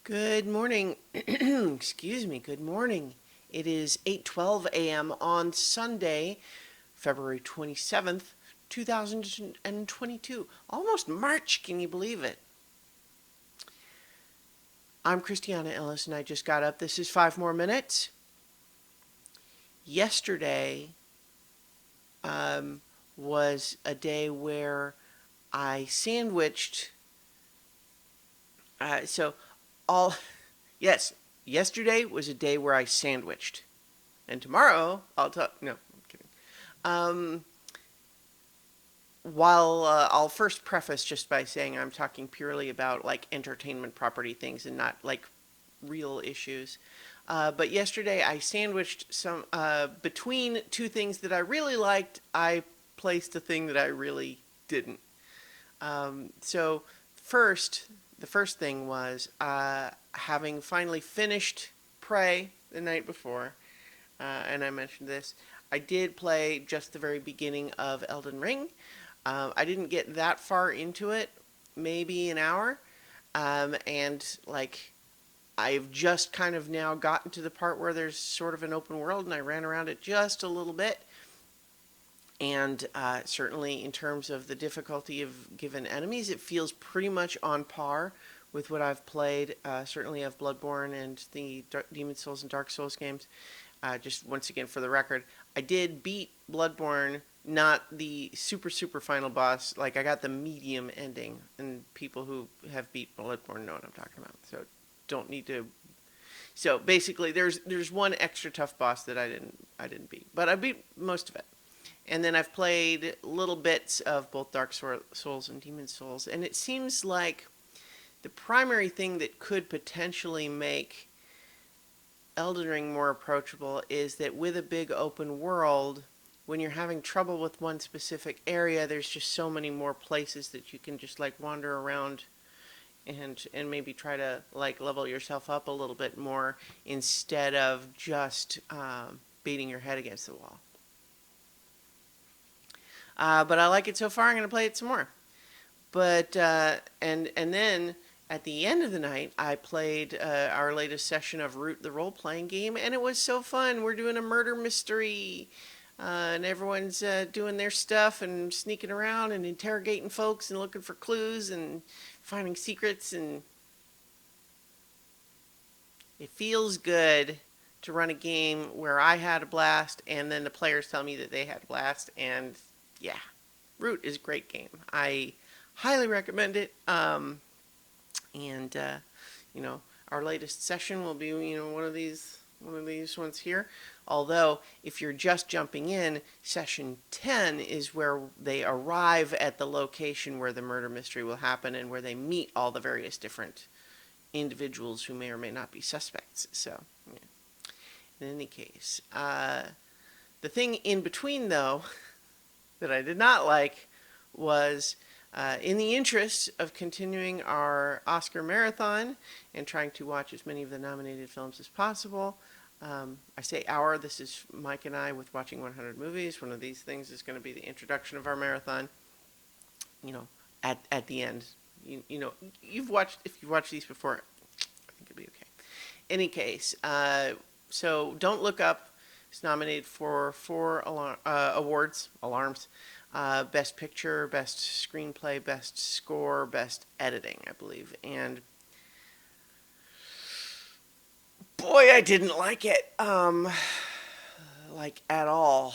Good morning. Excuse me. Good morning. It is 8:12 a.m. on Sunday, February 27th, 2022. Almost March, can you believe it? I'm Christiana Ellis and I just got up. This is 5 more minutes. Yesterday um, was a day where I sandwiched. So all yes, yesterday was a day where I sandwiched. And tomorrow I'll talk. No, I'm kidding. Um, while I'll first preface just by saying I'm talking purely about like entertainment property things and not like real issues. But yesterday I sandwiched some between two things that I really liked. I placed a thing that I really didn't. So first, the first thing was having finally finished Prey the night before, and I mentioned this. I did play just the very beginning of Elden Ring. I didn't get that far into it, maybe an hour, and like I've just kind of now gotten to the part where there's sort of an open world, and I ran around it just a little bit. And certainly, in terms of the difficulty of given enemies, it feels pretty much on par with what I've played. Certainly, of Bloodborne and the Demon Souls and Dark Souls games. Just once again, for the record, I did beat Bloodborne, not the super final boss. Like I got the medium ending, and people who have beat Bloodborne know what I'm talking about. So don't need to. So basically, there's one extra tough boss that I didn't beat, but I beat most of it. And then I've played little bits of both Dark Souls and Demon Souls, and it seems like the primary thing that could potentially make Elden Ring more approachable is that with a big open world, when you're having trouble with one specific area, there's just so many more places that you can just like wander around and maybe try to like level yourself up a little bit more instead of just beating your head against the wall. But I like it so far. I'm going to play it some more. But and then at the end of the night, I played our latest session of Root the role-playing game, and it was so fun. We're doing a murder mystery, and everyone's doing their stuff and sneaking around and interrogating folks and looking for clues and finding secrets, and it feels good to run a game where I had a blast, and then the players tell me that they had a blast, and yeah, Root is a great game. I highly recommend it. And you know, our latest session will be one of these ones here. Although, if you're just jumping in, session 10 is where they arrive at the location where the murder mystery will happen and where they meet all the various different individuals who may or may not be suspects. So, yeah. In any case, the thing in between, though, that I did not like was in the interest of continuing our Oscar marathon and trying to watch as many of the nominated films as possible. I say our, this is Mike and I with Watching 100 Movies. One of these things is going to be the introduction of our marathon. You know, at the end. You know, if you've watched these before, I think it'll be okay. Any case, so Don't Look Up is nominated for four awards, alarms. Best Picture, Best Screenplay, Best Score, Best Editing, I believe. And boy, I didn't like it, like at all.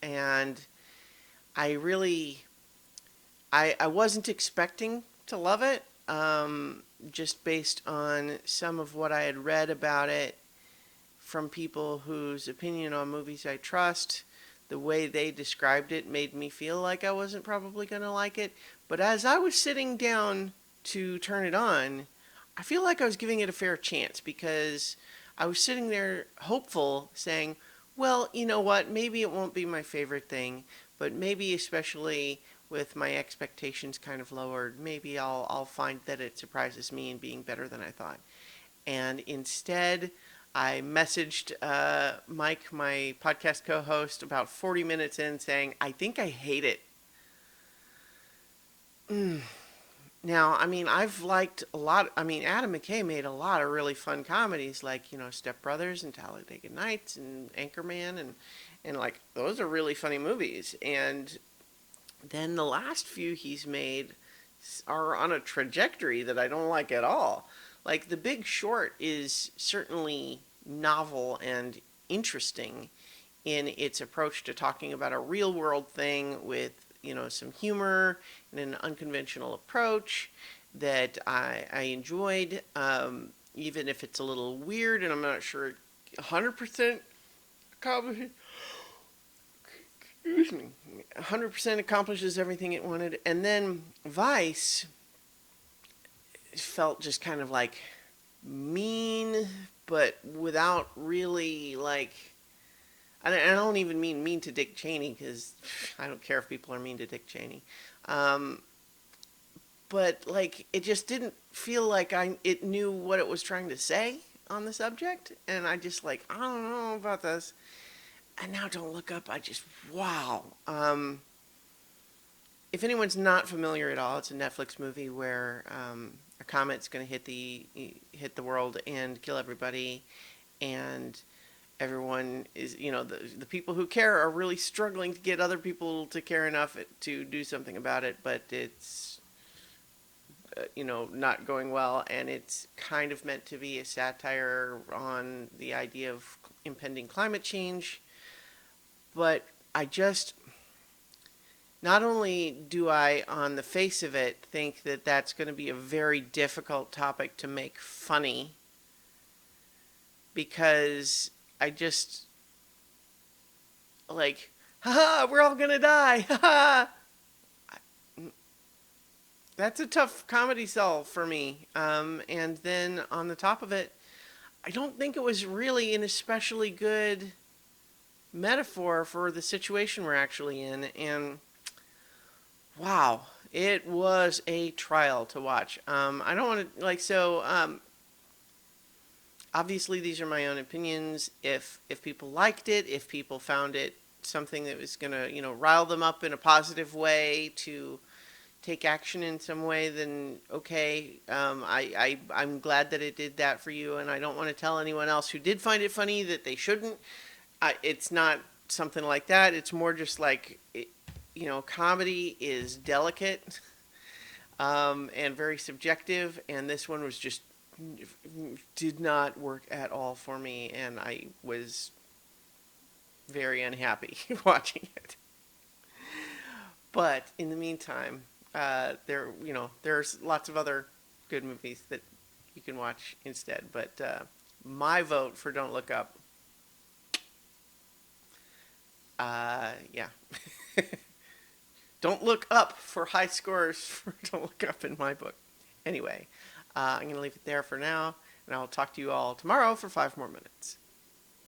And I really, I wasn't expecting to love it, just based on some of what I had read about it from people whose opinion on movies I trust. The way they described it made me feel like I wasn't probably going to like it. But as I was sitting down to turn it on, I feel like I was giving it a fair chance because I was sitting there hopeful, saying, well, you know what, maybe it won't be my favorite thing, but maybe especially with my expectations kind of lowered, maybe I'll find that it surprises me in being better than I thought. And instead, I messaged Mike, my podcast co-host, about 40 minutes in saying, I think I hate it. Now, I mean, I've liked a lot. I mean, Adam McKay made a lot of really fun comedies, like Step Brothers and Talladega Nights and Anchorman, and like those are really funny movies. And then the last few he's made are on a trajectory that I don't like at all. Like The Big Short is certainly novel and interesting in its approach to talking about a real world thing with some humor and an unconventional approach that I enjoyed, even if it's a little weird and I'm not sure 100% accomplishes. Excuse me. 100% accomplishes everything it wanted, and then Vice felt just kind of like mean, but without really like. I don't even mean to Dick Cheney because I don't care if people are mean to Dick Cheney. Um, but like it just didn't feel like it knew what it was trying to say on the subject, and I just like I don't know about this. And now Don't Look Up, I just wow. If anyone's not familiar at all, it's a Netflix movie where a comet's going to hit the world and kill everybody, and everyone is the people who care are really struggling to get other people to care enough to do something about it, but it's not going well, and it's kind of meant to be a satire on the idea of impending climate change. But I just, not only do I, on the face of it, think that that's going to be a very difficult topic to make funny, because I just, like, haha, we're all going to die, haha. That's a tough comedy sell for me. And then on the top of it, I don't think it was really an especially good metaphor for the situation we're actually in. And wow, it was a trial to watch. I don't want to obviously these are my own opinions. If people liked it, if people found it something that was gonna rile them up in a positive way to take action in some way, then okay. I'm glad that it did that for you, and I don't want to tell anyone else who did find it funny that they shouldn't. It's not something like that. It's more just like, comedy is delicate and very subjective, and this one was just did not work at all for me, and I was very unhappy watching it. But in the meantime, there's lots of other good movies that you can watch instead. But my vote for Don't Look Up, yeah. Don't look up for high scores for Don't Look Up in my book. Anyway, I'm going to leave it there for now, and I'll talk to you all tomorrow for 5 more minutes.